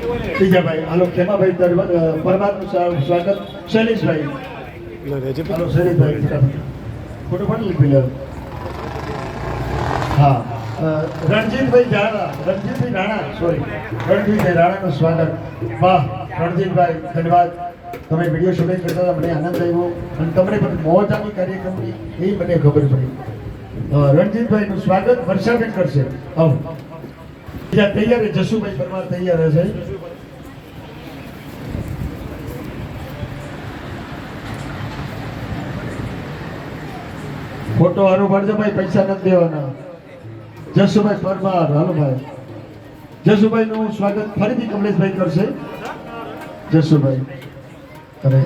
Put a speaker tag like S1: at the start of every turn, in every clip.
S1: બીજા ભાઈ હાલો ખેમાભાઈ પરમારનું સ્વાગત શૈલેષભાઈ હાલો શૈલેષભાઈ ફોટો પણ લીધી લો હા રણજીતભાઈ રાણા સોરી રણજીતભાઈ રાણાનું સ્વાગત વાહ રણજીતભાઈ ધન્યવાદ તમે વિડીયો શૂટિંગ કરતા હતા મને આનંદ આવ્યો અને તમને પણ મોજ આવી કાર્યક્રમની એ મને ખબર પડી રણજીતભાઈનું સ્વાગત વર્ષાબેન કરશે આવો બીજા તૈયાર જશુભાઈ પરમાર તૈયાર હશે ફોટો હારું પાડજો ભાઈ પૈસા નથી દેવાના જશુભાઈ પરમાર હાલો ભાઈ જશુભાઈ નું સ્વાગત ફરીથી કમલેશભાઈ કરશે જશુભાઈ અરે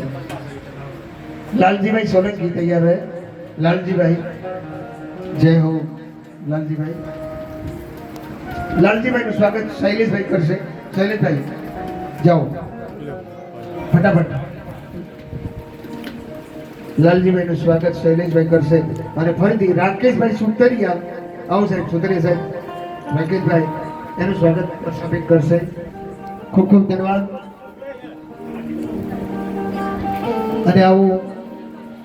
S1: લાલજીભાઈ સોલંકી તૈયાર હે લાલજીભાઈ જય હો લાલજીભાઈ નું સ્વાગત શૈલેષભાઈ કરશે શૈલેષભાઈ જાઓ ફટાફટ લાલજીભાઈ નું સ્વાગત શૈલેષભાઈ કરશે અને ફરીથી રાકેશભાઈ સુતરિયા આવો સાહેબ સુતરિયા સાહેબ રાકેશભાઈ એનું સ્વાગત વર્ષાબેન કરશે ખૂબ ખૂબ ધન્યવાદ અને આવું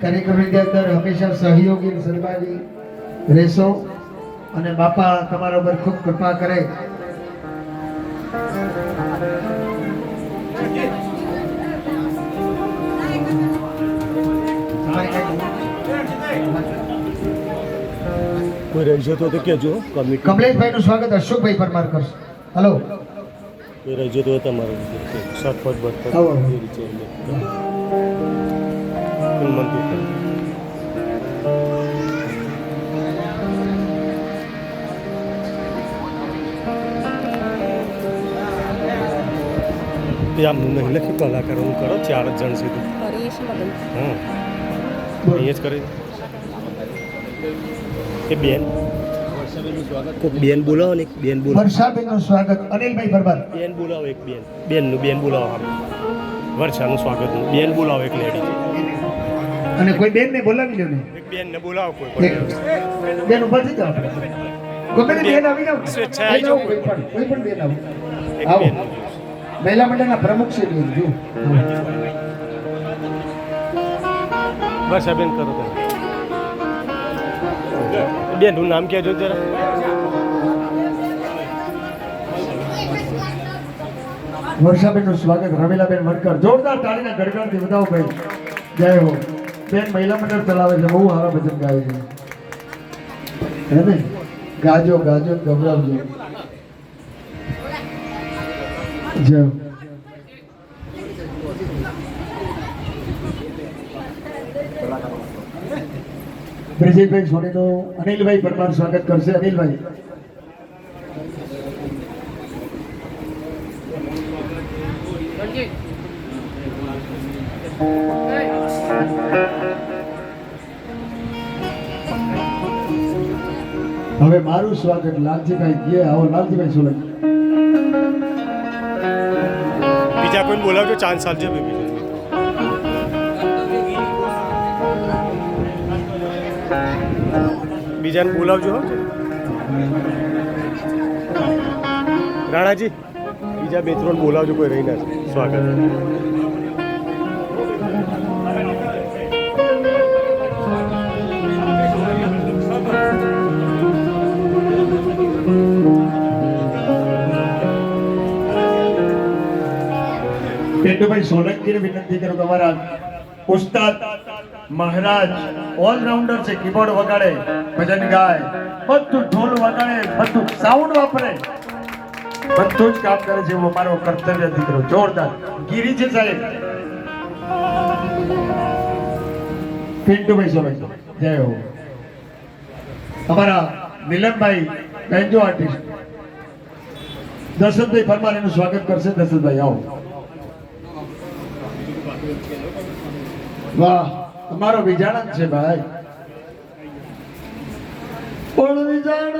S1: કાર્યક્રમની અંદર હંમેશા સહયોગી સહભાગી રહેશો અને બાપા તમારા ઉપર ખૂબ કૃપા કરે
S2: કોઈ રહી જતો તો કેજો
S1: કમલેશભાઈ નું સ્વાગત અશોકભાઈ પરમાર કરશે હલો
S2: કોઈ રહી જતો તમારે સતપત બતપત આમનું નહીં લખી કલાકારોનું કરો 4 જણ સીધું હા અહીંયા જ કરે કે બેન બેન બોલાવો ને બેન બોલાવો
S1: વર્ષાબેનનું સ્વાગત અનિલભાઈ પરમાર
S2: બેન બોલાવો એક બેન બોલાવો આમ વર્ષાનું સ્વાગત બેન બોલાવો એક લેડી
S1: અને કોઈ બેન ને બોલાવી લો ને
S2: એક બેન ને બોલાવો કોઈ
S1: બેન ઉપર થી જાઓ ગમે તે બેન આવી જાઓ
S2: સ્વેચ્છાએ આવી જાઓ
S1: કોઈ પણ બેન આવો
S2: એક
S1: આવો
S2: બેન
S1: મહિલા મંડળના પ્રમુખ છે જો
S2: વર્ષાબેન કરો તમે બેનનું નામ કહેજો જરા
S1: વર્ષાબેનનું સ્વાગત રમીલાબેન વણકર જોરદાર તાળીના ગડગડથી વધાવો ભાઈ જય હો બેન મહિલા મંડળ ચલાવે છે બહુ સારા ભજન ગાય છે હે ને ગાજો ગભરાવજો જય બ્રિજેશભાઈ સોનીનું અનિલભાઈ પરમાર સ્વાગત કરશે અનિલભાઈ હવે મારું સ્વાગત લાલજીભાઈ ગયા આવો લાલજીભાઈ સોલંકી
S2: બીજા કોઈ બોલાવજો ચાન્સ આપજો બીજાને બોલાવજો રાણાજી બીજા 2-3 બોલાવજો કોઈ રહી ના સ્વાગત
S1: પેટુભાઈ સોલંકીને વિનંતી કરું તમારા ઉસ્તાદ મહારાજ ઓલરાઉન્ડર છે કીબોર્ડ વગાડે ભજન ગાય બધું ઢોલ વગાડે બધું સાઉન્ડ વાપરે બધું જ કામ કરે છે એવો મારો કર્તવ્ય દીકરો જોરદાર ગીરી છે સાહેબ પિન્ટુભાઈ સોલંકી જય હો અમારા નીલમભાઈ બેન્જો આર્ટિસ્ટ દશરથભાઈ પરમાર એનું સ્વાગત કરશે દશરથભાઈ આવો વાહ તમારો વિજાણન છે ભાઈ પણ વિજાણન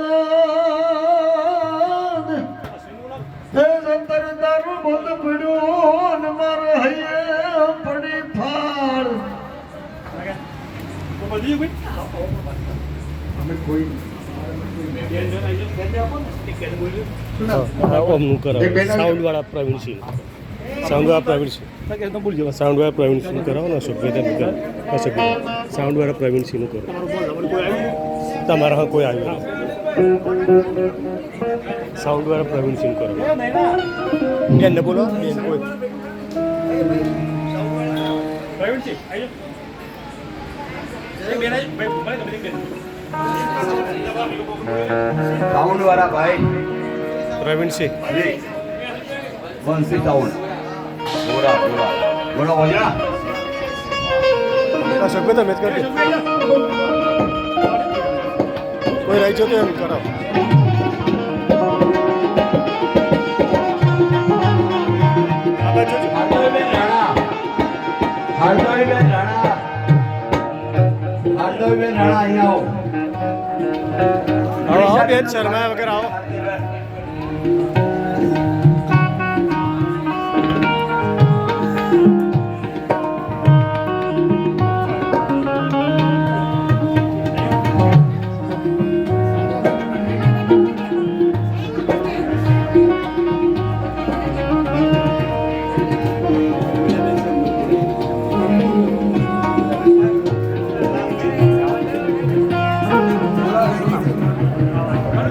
S1: એ સંતર તારું બોલ પડ્યો ને મારો હૈયે પડી ફાળ અમે કોઈ
S2: ઓમનું કરાવો સાઉન્ડ વાળા પ્રવીણસિંહ સાઉન્ડ વાળા પ્રવીણસિંહ સાઉન્ડ વાળા પ્રવીણસિંહ કરાવો ને અશોકભાઈ તમે કરો અશોકભાઈ સાઉન્ડ વાળા પ્રવીણસિંહનું કરો તમારા હા કોઈ આવ્યું સાઉન્ડ વાળા પ્રવીણસિંહ કરો બેનને બોલો બેન કોઈ
S3: સાઉન્ડ વાળા ભાઈ
S2: પ્રવીણસિંહ
S3: બંસી સાઉન્ડ બોરા બોરા બોલો બોલા
S2: અશોકભાઈ તમે જ કરી કોઈ રહી જતો એમ કરાવો
S3: હાર્દવીબેન રાણા અહીંયા આવો
S2: આવો બેન શર્મા વગર આવો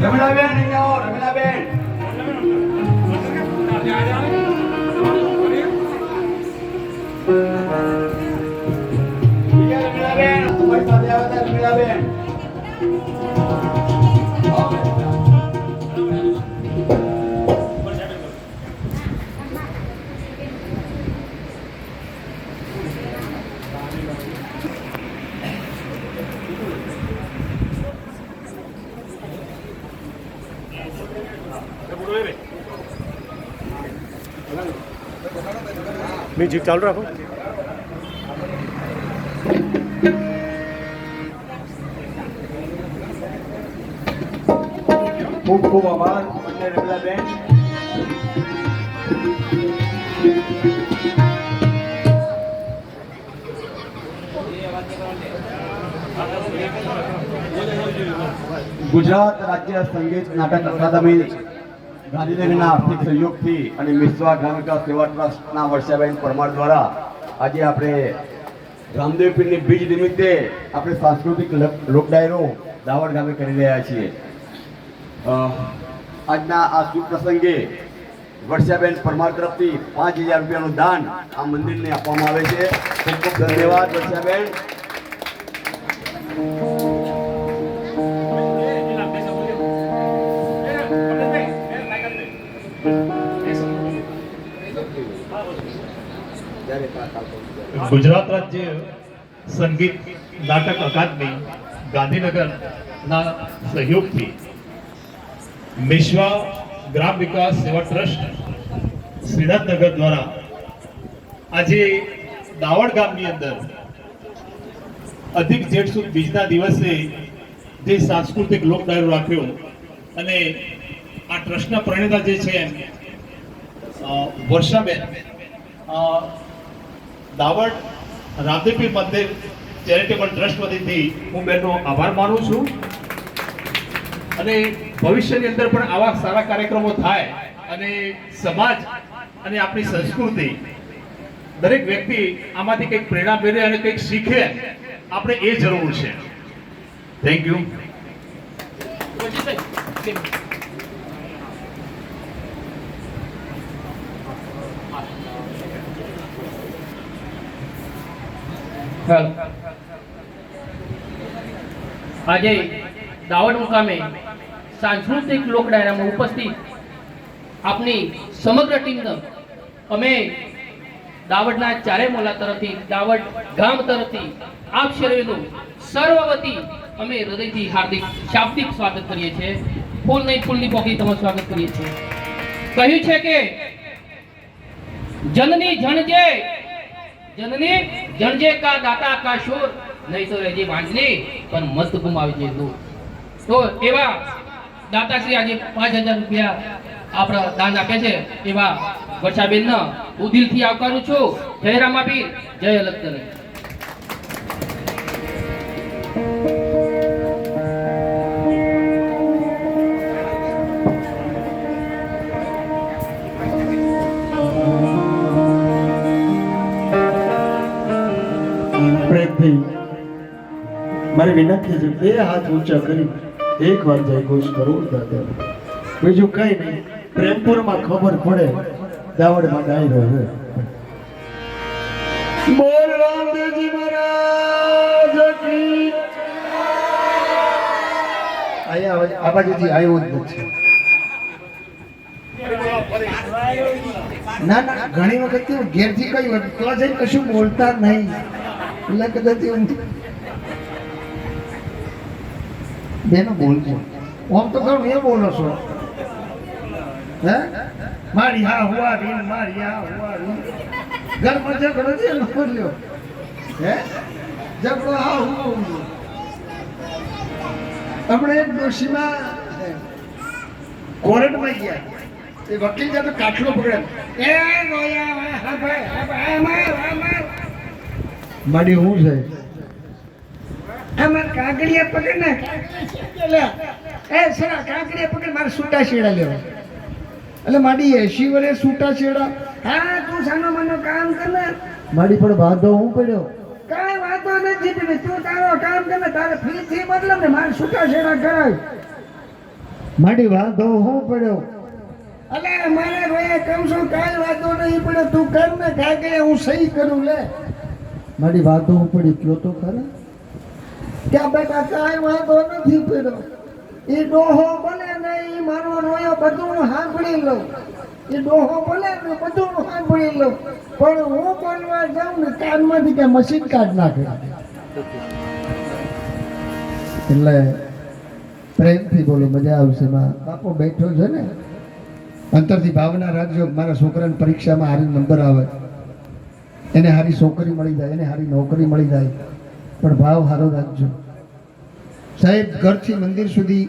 S3: રમીલાબેન અહીંયા આવો રમીલાબેન રમીલાબેન તમારી સાથે આવે છે રમીલાબેન
S2: મ્યુઝિક ચાલુ રાખો
S3: ખૂબ ખૂબ આભાર બંને રમીલાબેન ગુજરાત રાજ્ય સંગીત નાટક અકાદમી ગાંધીનગરના આર્થિક સહયોગથી અને મિશ્વા ગ્રામ વિકાસ સેવા ટ્રસ્ટના વર્ષાબેન પરમાર દ્વારા આજે આપણે રામદેવ પીરની બીજ નિમિત્તે આપણે સાંસ્કૃતિક લોકડાયરો દાવડ ગામે કરી રહ્યા છીએ. આજના આ શુભ પ્રસંગે વર્ષાબેન પરમાર તરફથી 5,000 રૂપિયાનું દાન આ મંદિરને આપવામાં આવે છે. ખૂબ ખૂબ ધન્યવાદ વર્ષાબેન.
S4: ગુજરાત રાજ્ય સંગીત નાટક અકાદમી ગાંધીનગરના સહયોગથી મિશ્વા ગ્રામ વિકાસ સેવા ટ્રસ્ટ શ્રીનાથનગર દ્વારા આજે દાવડ ગામની અંદર અધિક જેઠ સુદ બીજના દિવસે જે સાંસ્કૃતિક લોક ડાયરો રાખ્યો અને આ ટ્રસ્ટના પ્રણેતા જે છે વર્ષાબેન દાવડ રામદેવપીર મંદિર ચેરિટેબલ ટ્રસ્ટ વતીથી હું બેનનો આભાર માનું છું અને ભવિષ્યની અંદર પણ આવા સારા કાર્યક્રમો થાય અને સમાજ અને આપણી સંસ્કૃતિ દરેક વ્યક્તિ આમાંથી કંઈક પ્રેરણા મેળવે અને કંઈક શીખે આપણે એ જરૂર છે. Thank you.
S5: આજે દાવડ મુકામે સાંસ્કૃતિક લોક ડાયરામાં ઉપસ્થિત આપની સમગ્ર ટીમને અમે દાવડના ચારે મોલા તરફથી દાવડ ગામ તરફથી આપ સર્વેનું સર્વવતી અમે હૃદયથી હાર્દિક શાબ્દિક સ્વાગત કરીએ છીએ. ફૂલ નહીં ફૂલની પોકી તમારું સ્વાગત કરીએ છીએ. કહ્યું છે કે જનની જણજે કા દાતા કા શોર નહીં તો રહેજે વાંજની પણ મસ્ત ગુમાવી છે દૂર. તો એવા દાતાશ્રી આજે 5,000 રૂપિયા આપણા દાન આપે છે એવા વર્ષાબેનને હું દિલથી આવકારું છું. જય રામાપીર, જય અલગતરી.
S1: મારી વિનંતી છે બે હાથ ઊંચા કરી એક વાર જય ઘોષ કરો દાદા. બીજું કઈ નહીં, પ્રેમપુરમાં ખબર પડે દાવડમાં ડાયરો હે. બોલ રામદેવજી મહારાજ કી. આયા આ બાજુથી આવ્યો જ નથી. ના ના, ઘણી વખત ઘેરથી કઈ તો જઈને કશું બોલતા નહીં એટલે કદાચ બેનો બોલજો. આમ તો ઘણું એ બોલો છો હે. મારી હા હુઆ રીન, મારી હા હુઆ રીન. ઘરમાં ઝઘડો છે ન બોલ્યો હે. ઝઘડો હા હુઆ. આપણે એક ડોશીમાં કોર્ટમાં ગયા, એ વકીલ જતો કાટલો પકડે, એ રોયા હા ભાઈ માડી હું છે અમાર કાગડિયા પકડ ને એ સરા કાગડિયા પકડ મારે સૂટા છેડા લેવા. એટલે માડી 80 વર્ષે સૂટા છેડા. હા તું સાનો મનો કામ કર ને. માડી પણ વાંધો હું પડ્યો. કાઈ વાંધો નથી પડ્યો, તું તારો કામ કર ને, તારે ફી થી મતલબ ને મારે સૂટા છેડા કરાય. માડી વાંધો હું પડ્યો. અલે મારે રોયા કમ છું, કાઈ વાંધો નહીં પડ્યો, તું કર ને કાગડિયા હું સહી કરું લે. મારી વાતો પડી કયો તો ખરા ક્યાં બેટા કાંઈ વાંધો નથી પડ્યો. એ ડોહો બને ને એ મારો રોયો બધું સાંભળી લઉં. એ ડોહો બને ને બધું સાંભળી લઉં, પણ હું બોલવા જાઉં ને કાનમાંથી કે મશીન કાઢ નાખે. એટલે પ્રેમથી બોલો, મજા આવશે. માં બાપો બેઠો છે ને, અંતરથી ભાવના રાખજો. મારા છોકરાની પરીક્ષામાં હારી નંબર આવે, એને હારી છોકરી મળી જાય, એને હારી નોકરી મળી જાય, પણ ભાવ સારો રાખજો સાહેબ. ઘરથી મંદિર સુધી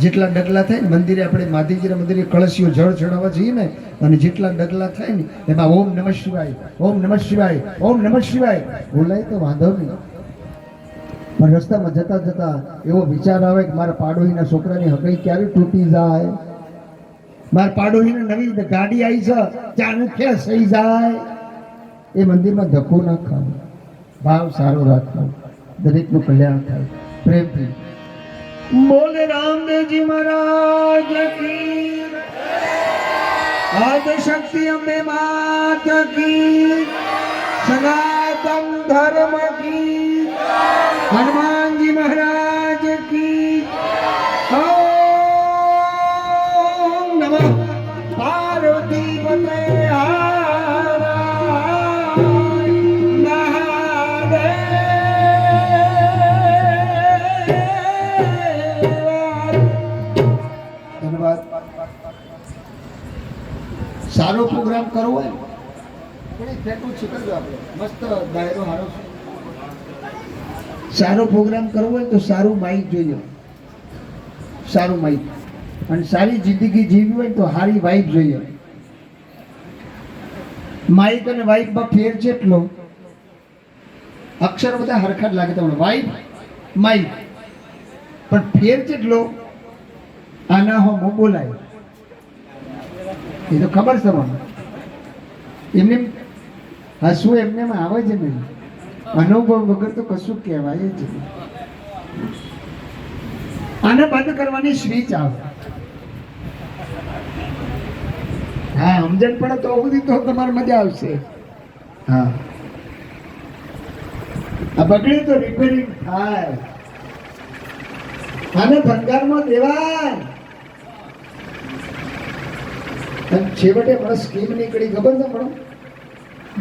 S1: જેટલા ડગલા થાય ને, મંદિરે આપણે માધીજીના મંદિરે કળશીઓ જળ ચડાવવા જઈએ ને, અને જેટલા ડગલા થાય ને એમાં ઓમ નમઃ શિવાય, ઓમ નમઃ શિવાય, ઓમ નમઃ શિવાય બોલાય તો વાંધો નહીં. પણ રસ્તામાં જતા જતા એવો વિચાર આવે કે મારા પાડોશીના છોકરાની હગાઈ ક્યારે તૂટી જાય, મારા પાડોશીને નવી ગાડી આવી છે ચાને ક્યાં સહી જાય. એ મંદિરમાં ધક્કો ના ખાવ, ભાવ સારો રાખવો, દરેકનું કલ્યાણ થાય. પ્રેમથી બોલે રામદેવજી મહારાજ કી. આદિ શક્તિ અંબે માત કી. સનાતન ધર્મ કી. હનુમાનજી મહારાજ કી. ઓમ નમઃ પાર્વતી પતે સારો પ્રોગ્રામ કરવો હોય મસ્ત દાયરો સારો છે. સારો પ્રોગ્રામ કરવો હોય તો સારું માઇક જોઈએ, સારું માઇક. અને સારી જિંદગી જીવવી હોય તો સારી વાઈફ જોઈએ. માઇક અને વાઈફમાં ફેર જેટલો, અક્ષર બધા હરખા જ લાગે તમને, વાઈફ માઇક, પણ ફેર જેટલો આના હો મો બોલાય. એ તો ખબર છે મને. એમને હસવું એમને આવે છે નહીં, અનુભવ વગર તો કશું કહેવાય જ નહીં. આને બંધ કરવાની સ્વિચ આવે. હા સમજણ પડે તો સુધી તો તમારે મજા આવશે. હા આ બગડે તો રિપેરિંગ થાય. આને ભંગારમાં દેવાય. છેવટે મને સ્કીમ નીકળી ખબર છે પણ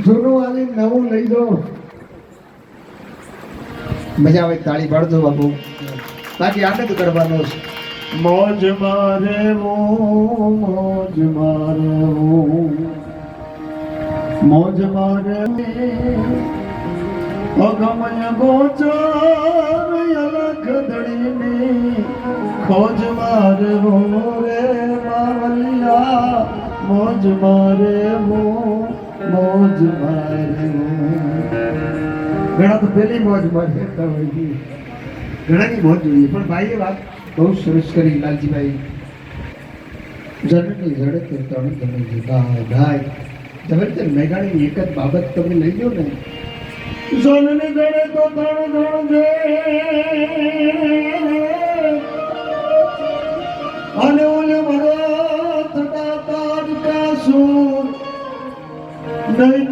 S1: જૂનું આલી નવું લઈ દો. મજા આવે તાળી પાડજો બાપુ, બાકી આનંદ કરવાનો છે. મોજ મારે મોજ મારે મોજ મારે અગમય ગોચર અલખ ધડીને ખોજ મારે રે માવલિયા. મોજ મારે મોજ મારે. ઘણા તો પેલી મોજ મારે ઘણાની મોજ જોઈએ, પણ ભાઈએ વાત બહુ સરસ કરી લાલજીભાઈ. જનની ઝડકે તણ તમે ગાય ગાય. તમે મેઘાણીની એક જ બાબત તમે લઈ લો ને, સોનની ગળે તો ત્રણ ધણ છે અને ઓલે ભરો થતા તારકા સુર નહીં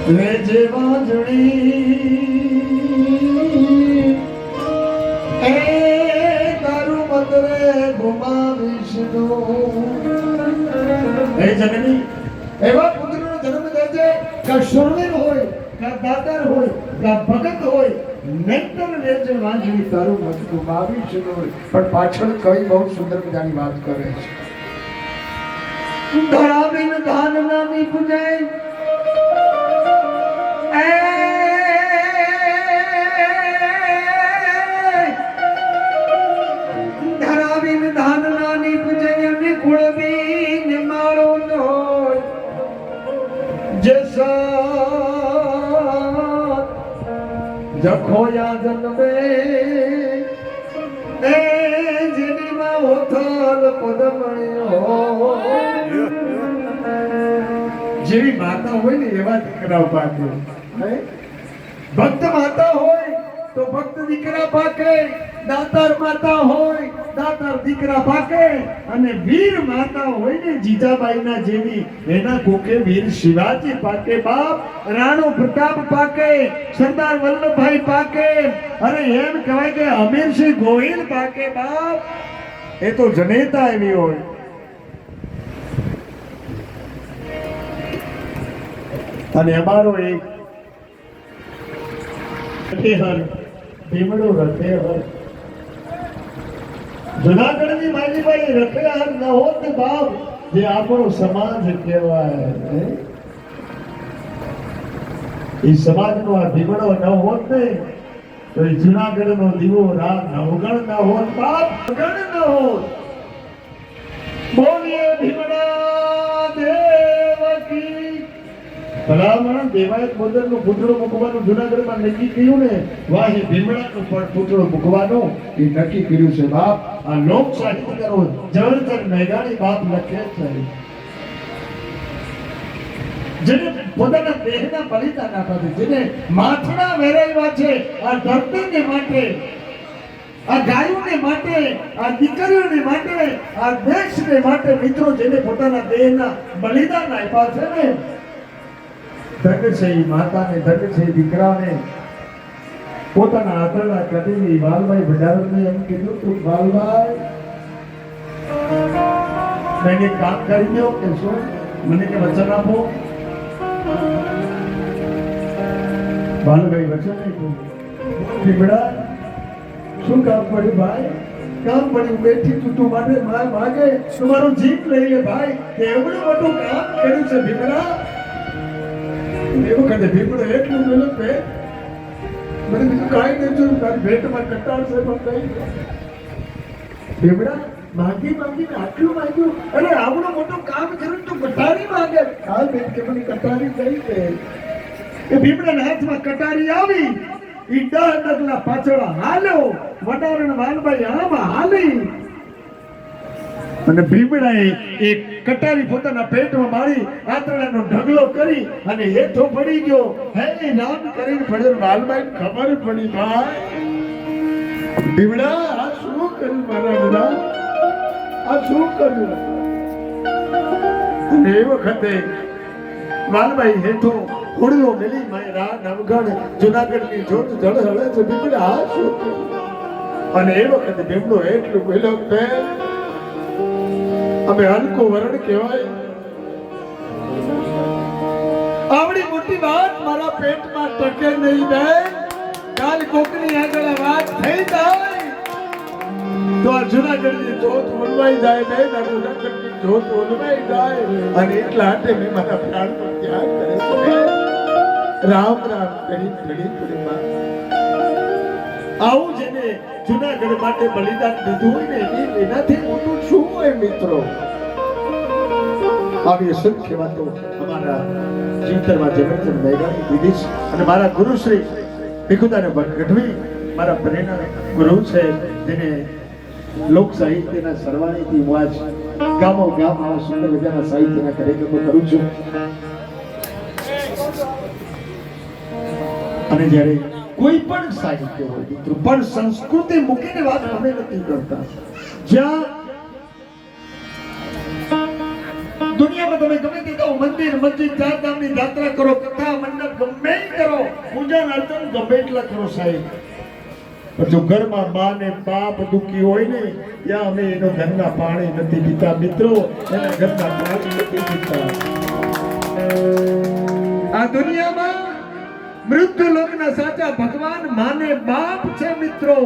S1: રે જે વાજણી એ તારું મતરે ઘુમાવીશ હે જનની એવા પુત્રનો જન્મ દેજે કે શૂરવીર હોય કે દાતાર હોય કે ભગત હોય નહીતર રેજે વાંજણી તારું મત ઘુમાવીશ પણ પાછળ કઈ બહુ સુંદર મજાની વાત કરે છે ધરાવીને ધાન નામી પૂજાય ધરાવીને ધાન નાની પૂજાય અને કુળબીન માળો નો જસા જખોયા જન્મે એ જીવીમાં હોથલ પદમણ્યો જેવી માતા હોય ને એવા દીકરાઓ પાકે ભક્ત માતા હોય તો ભક્ત દીકરા પાકે દાતાર માતા હોય દાતાર દીકરા પાકે અને વીર માતા હોય ને જીજાબાઈના જેવી એના કોકે વીર શિવાજી પાકે બાપ રાણો પ્રતાપ પાકે સરદાર વલ્લભભાઈ પાકે અને એમ કહેવાય કે અમીરસિંહ ગોહિલ પાકે બાપ એ તો જનેતા એવી હોય અને અમારો એક રખેહર ભીમડો રખેહર જુનાગઢની માજીબાઈ રખેહર ન હોત બાપ જે આપણો સમાજ કહેવાય એ સમાજનો આ ભીમડો ન હોત ને તો એ જુનાગઢનો દીવો રાત નવગણ ન હોત બાપ ગણ ન હોત બોલીએ ભીમડા દેવ કી ભલામણ દેવાયત બોદરનો પૂતળો મૂકવાનું જુનાગઢમાં નક્કી કર્યું ને વાહે ભીમડાનો પણ પૂતળો મૂકવાનો એ નક્કી કર્યું છે બાપ આ લોક સાહિત્યકારો જવરચર મેઘાણી બાપ લખે છે જેને પોતાના દેહના બલિદાન આપ્યા છે જેને માથડા વેરાવ્યા છે આ ધરતીને માટે આ ગાયોને માટે આ દીકરીઓને માટે આ દેશને માટે મિત્રો જેને પોતાના દેહના બલિદાન આપ્યા છે ને ધન છે એ માતાને ધન છે દીકરાને પોતાના આદરણા કદીની વાલભાઈ ભંડારને એમ કીધું તું વાલભાઈ મેં એક કામ કરી દો કે શું મને કે વચન આપો વાલભાઈ વચન આપ્યું ભીમડા શું કામ પડ્યું ભાઈ કામ પડ્યું બેઠી તું માટે માગે તમારો જીત લઈ લે ભાઈ એવડું મોટું કામ કર્યું છે ભીમડા એ વખતે ભીમડો એટલું મેલું પે મને બીજું કાંઈ નહીં જોયું તારી ભેટમાં કટાર છે પણ કઈ ભીમડા માગીને આટલું માંગ્યું અરે આવડું મોટું કામ કર્યું તો કટારી માંગે કાલ બેન કે મને કટારી કઈ છે એ ભીમડાના હાથમાં કટારી આવી ઈ 10 ડગલા પાછળ હાલ્યો વડારણ વાલભાઈ આમાં હાલી અને ભીમડાએ એક કટારી પોતાના પેટમાં મારી આતરડાનો ઢગલો કરી અને હેઠો પડી ગયો હે રામ કરીને પડ્યો વાલભાઈ ખબર પડી ભાઈ ભીમડા આ શું કર્યું મારા બધા આ શું કર્યું અને એ વખતે વાલભાઈ હેઠો હોડલો મેલી માય નવગણ જુનાગઢની જોત જળહળે છે ભીમડા આ શું કર્યું અને એ વખતે ભીમડો એટલું બોલ્યો કે અમે હલકો વરણ કહેવાય આવડી મોટી વાત મારા પેટમાં ટકે નહીં બેન કાલ કોકની આગળ વાત થઈ જાય તો આ જુનાગઢની જોત ઓલવાઈ જાય બેન આ જુનાગઢની જોત ઓલવાઈ જાય અને એટલા માટે મેં મારા પ્રાણનો ત્યાગ કરે છે રામ રામ કરી ઘડી ઘડીમાં આવું જેને જુનાગઢ માટે બલિદાન દીધું હોય ને એનાથી મોટું શું હોય મિત્રો આવી અસંખ્ય વાતો અમારા જીવતરમાં જગતચંદ મેઘાણી દીધી છે અને મારા ગુરુશ્રી ભીખુદાન ગઢવી મારા પ્રેરણા ગુરુ છે જેને લોક સાહિત્યના સરવાણીથી હું આજ ગામો ગામ આવા સુંદર મજાના સાહિત્યના કાર્યક્રમો કરું છું. અને જ્યારે કોઈ પણ સાહિત્ય હોય મિત્રો, પણ સંસ્કૃતિ મૂકીને વાત અમે નથી કરતા. જ્યાં દુનિયામાં તમે ગમે તે કહો, મંદિર મસ્જિદ ચાર ધામની યાત્રા કરો, કથા મંડપ ગમે તે કરો, પૂજા અર્ચન ગમે એટલા કરો સાહેબ, પણ જો ઘરમાં મા ને બાપ દુઃખી હોય ને, ત્યાં અમે એનો ઘરના પાણી નથી પીતા મિત્રો, એના ઘરના પાણી નથી પીતા. આ દુનિયામાં મૃત્યુ લોકના સાચા ભગવાન માને બાપ છે મિત્રો.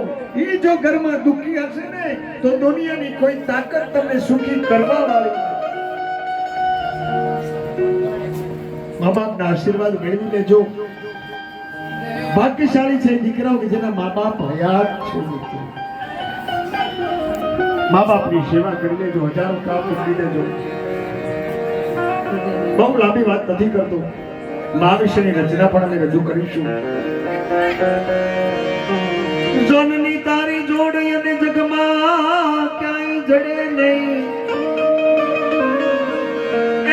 S1: એ જો ઘરમાં દુઃખી હશે ને, તો દુનિયાની કોઈ તાકાત તમને સુખી કરવા વાળી. મા બાપના આશીર્વાદ મેળવી લેજો. ભાગ્યશાળી છે દીકરાઓ કે જેના મા બાપ હયાત છે મિત્રો. મા બાપની સેવા કરી લેજો, હજારો કામ કરી લેજો. બહુ લાંબી વાત નથી કરતો, મા વિશેની રચના પણ અમે રજૂ કરીશું. જનની તારી જોડ અને જગમાં ક્યાંય જડે નહીં,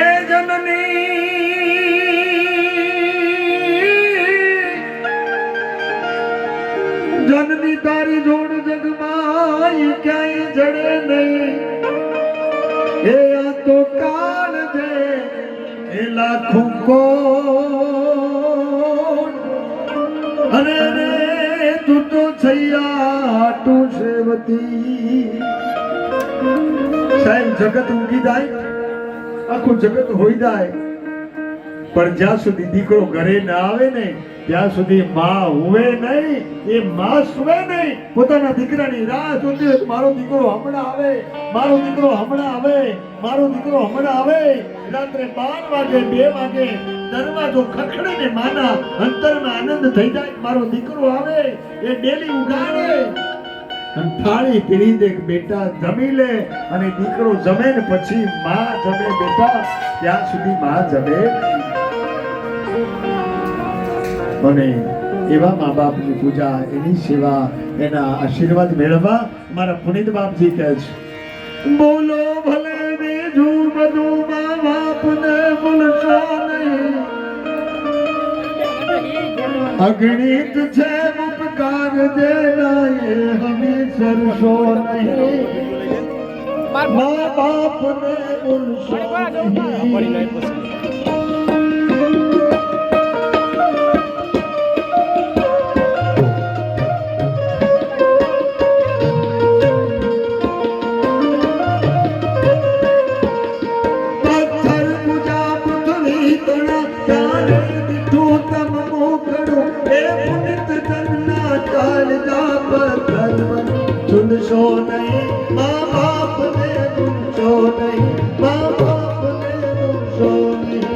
S1: એ જનની જનની તારી જોડ જગમાં ક્યાંય જડે નહીં, એ આ તો કાળ છે એ લાખું કોણ, અને રે તું તો છૈયા તું સેવતી. સાહેબ જગત ઊંઘી જાય, આખું જગત હોઈ જાય, પણ જ્યાં સુધી દીકરો ઘરે ના આવે ને, ત્યાં સુધી માં હુવે નહીં, એ માં સુવે નહીં. પોતાના દીકરાની રાહ જોતી હોય, મારો દીકરો હમણાં આવે, મારો દીકરો હમણાં આવે, મારો દીકરો હમણાં આવે. રાત્રે 12 વાગે 2 વાગે દરવાજો ખખડે ને માના અંતરમાં આનંદ થઈ જાય, મારો દીકરો આવે. એ ડેલી ઉગાડે અને થાળી પીરી દે, બેટા જમી લે. અને દીકરો જમે ને પછી માં જમે બેટા, ત્યાં સુધી માં જમે. અને એવા મા બાપની પૂજા, એની સેવા, એના આશીર્વાદ મેળવવા મારા પુનિત બાપજી કહે છે, બોલો ભલે બીજું બધું મા બાપને ભૂલશો નહીં, અગણિત છે ઉપકાર દેના એ હંમેશરશો નહીં, મા બાપને ભૂલશો નહીં. ભૂલશો નહીં, મા બાપને ભૂલશો નહીં, મા બાપને ભૂલશો નહીં.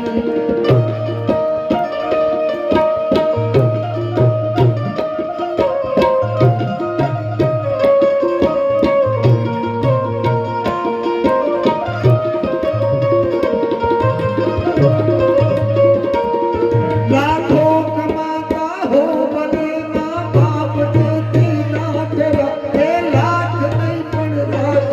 S1: લાખો કમાતા હો બને મા બાપ દેતી ના જરા, એ લાખ નહીં પણ રાખ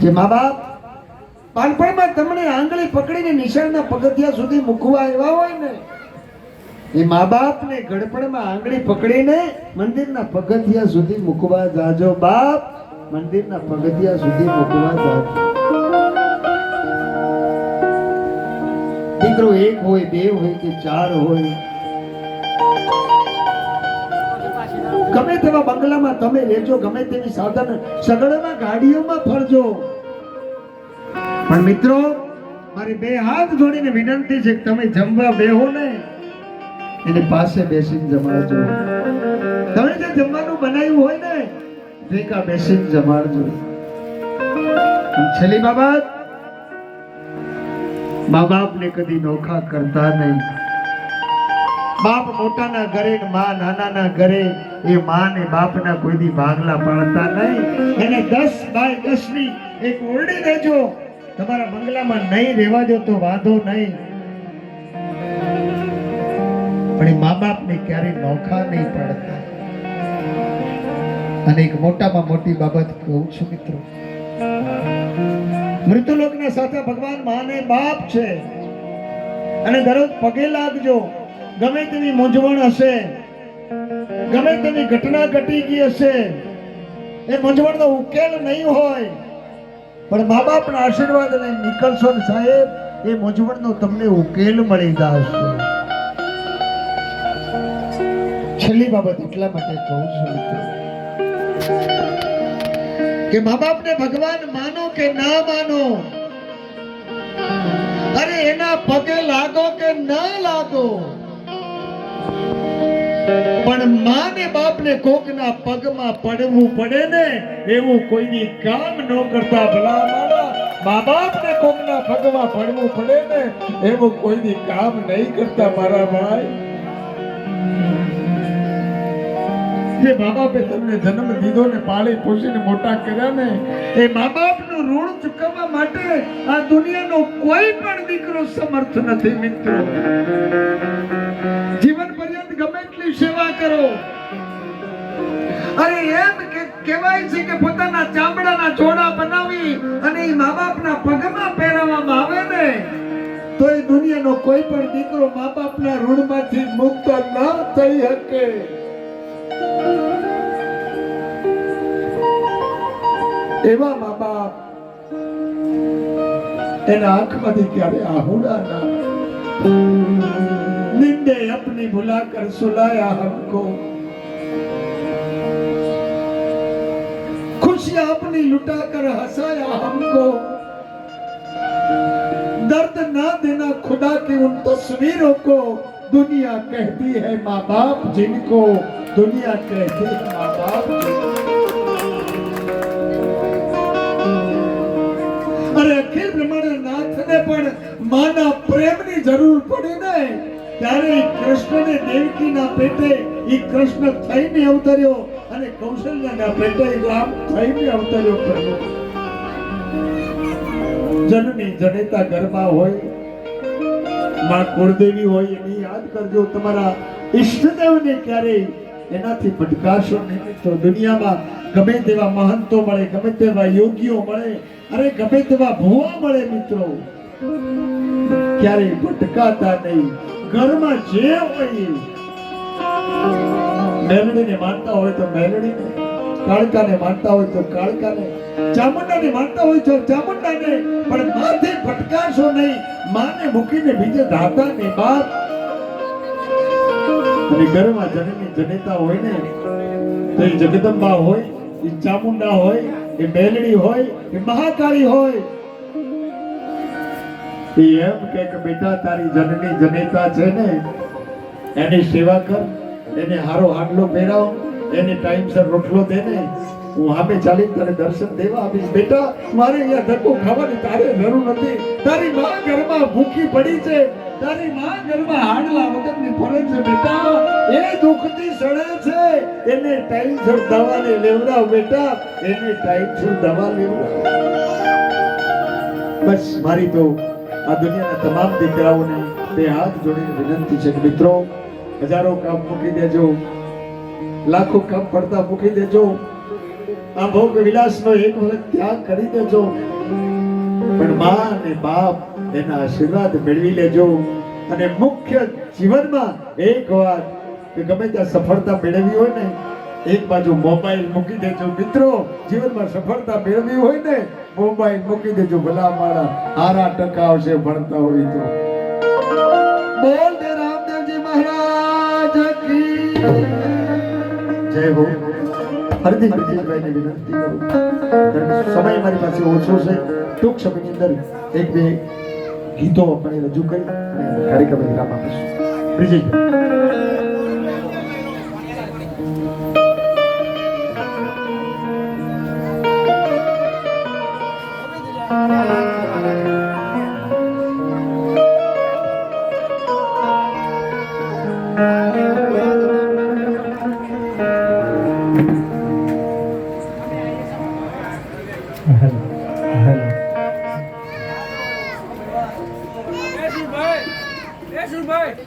S1: જે મા બાપ બાળપણમાં તમને આંગળી પકડીને નિશાળના પગથિયા સુધી મૂકવા આવ્યા હોય ને, એ મા બાપને ગડપણમાં આંગળી પકડીને મંદિરના પગથિયા સુધી મૂકવા જાજો. બાપ, મંદિરના પગથિયા સુધી મૂકવા જાજો. દીકરો એક હોય, બે હોય કે ચાર હોય, ગમે તેવા બંગલામાં તમે રહેજો, ગમે તેવી સાધન સગડામાં ગાડીઓમાં ફરજો, પણ મિત્રો મારી બે હાથ જોડીને વિનંતી છે કે તમે જમવા બેહો ને એની પાસે બેસીને જમાડજો. તમે જે જમવાનું બનાવ્યું હોય ને ભેગા બેસીને જમાડજો. અને છેલ્લી બાબત, મા બાપને કદી નોખા કરતા નહીં. બાપ મોટાના ઘરે ને મા નાનાના ઘરે, એ મા ને બાપના કોઈ દી ભાગલા પાડતા નહીં. એને 10x10 ની એક ઓરડી દેજો, તમારા બંગલામાં નહીં રહેવા દો તો વાંધો નહીં, પણ એ મા બાપને ક્યારે નોખા નહીં પાડતા. અને એક મોટામાં મોટી બાબત કહું છું મિત્રો, મૃત્યુલોકના સાચા ભગવાન માને બાપ છે. અને દરરોજ પગે લાગજો. ગમે તેવી મૂંઝવણ હશે, ગમે તેવી ઘટના ઘટી ગઈ હશે, એ મૂંઝવણનો ઉકેલ નહીં હોય, પણ મા બાપના આશીર્વાદ લઈને નીકળશો ને સાહેબ, એ મૂંઝવણનો તમને ઉકેલ મળી જશે. છેલ્લી બાબત એટલા માટે કહું છું મિત્રો કે મા બાપને ભગવાન માનો કે ના માનો, અરે એના પગે લાગો કે ના લાગો, પણ મા ને બાપ ને કોકના પગમાં પડવું પડે ને એવું કોઈની કામ ન કરતા. ભલા મારા મા બાપ ને કોકના પગમાં પડવું પડે ને એવું કોઈની કામ નહીં કરતા મારા ભાઈ. જે મા બાપે તમને જન્મ દીધો ને પાળી પોષીને મોટા કર્યા ને, એ મા બાપનું ઋણ ચૂકવવા માટે આ દુનિયાનો કોઈ પણ દીકરો સમર્થ નથી મિત્રો. જીવન પર્યંત ગમે એટલી સેવા કરો. અરે એમ કે કહેવાય છે કે પોતાના ચામડાના જોડા બનાવી અને એ મા બાપના પગમાં પહેરાવવામાં આવે ને તો એ દુનિયાનો કોઈ પણ દીકરો મા બાપના ઋણમાંથી મુક્ત ન થઈ શકે. એવા મા બાપ એના આંખમાંથી ક્યારે આહુડા ના निंदे अपनी भुलाकर सुलाया हमको, खुशियां अपनी लुटाकर हंसाया हमको, दर्द ना देना खुदा की उन तस्वीरों को दुनिया कहती है माँ बाप जिनको, दुनिया कहती है माँ बाप जिनको. अरे अखिल ब्रह्मांड नाथ ने पण माना प्रेमनी જરૂર પડી ને ત્યારે કૃષ્ણને દેવકીના પેટે ઈ કૃષ્ણ થઈને અવતર્યો અને કૌશલ્યાના પેટે રામ થઈને અવતર્યો પ્રભુ. જનની જનેતા ઘરમાં હોય, માં કુળદેવી હોય, એની યાદ કરજો. તમારા ઈષ્ટદેવને ક્યારેય એનાથી ભટકાશો નહીં મિત્રો. દુનિયામાં ગમે તેવા મહંતો મળે, ગમે તેવા યોગીઓ મળે, અરે ગમે તેવા ભુવા મળે મિત્રો, ક્યારેય ભટકાતા નહીં. ઘરમાં જે હોય મેલડીને માનતા હોય તો મેલડીને, કાળકાને માનતા હોય તો કાળકાને, ચામુંડાને માનતા હોય તો ચામુંડાને, પણ માથે ભટકાશો નહીં. માને મૂકીને બીજે દાતાને બાપ. અને ઘરમાં જનની જનેતા હોય ને તો એ જગદંબા હોય, એ ચામુંડા હોય, એ મેલડી હોય, એ મહાકાળી હોય. એમ કે બેટા તારી જનની જનેતા છે ને એની સેવા કર, એને હારો હાડલો પહેરાવ, એને ટાઈમસર રોટલો દે ને, હું સામે ચાલીને તને દર્શન દેવા આવીશ. બેટા મારે અહીંયા ધક્કો ખાવાની તારે જરૂર નથી. તારી માં ઘરમાં ભૂખી પડી છે, તારી માં ઘરમાં હાડલા વગરની ફરે છે બેટા, એ દુઃખથી સડે છે, એને ટાઈમસર દવાને લેવડાવ બેટા, એને ટાઈમસર દવા લેવડાવ. બસ મારી તો આ દુનિયાના તમામ દીકરાઓને બે હાથ જોડીને વિનંતી છે કે મિત્રો હજારો કામ મૂકી દેજો, લાખો કામ પડતા મૂકી દેજો, આ ભોગ વિલાસનો એક વખત ત્યાગ કરી દેજો, પણ મા અને બાપ એના આશીર્વાદ મેળવી લેજો. અને મુખ્ય જીવનમાં એક વાત કે ગમે ત્યાં સફળતા મેળવવી હોય ને, એક બાજુ મોબાઈલ મૂકી દેજો મિત્રો. જીવનમાં સફળતા મેળવવી હોય ને, મોબાઈલ મૂકી દેજો. ભલા મારા હારા ટકા આવશે ભણતા હોય તો. બોલ દે રામદેવજી મહારાજ કી જય હો. હરદી હરદીભાઈને વિનંતી કરું, કારણ કે સમય મારી પાસે ઓછો છે. ટૂંક સમયની અંદર એક બે ગીતો આપણે રજૂ કરી અને કાર્યક્રમ વિરામ આપીશું.
S6: ભાઈ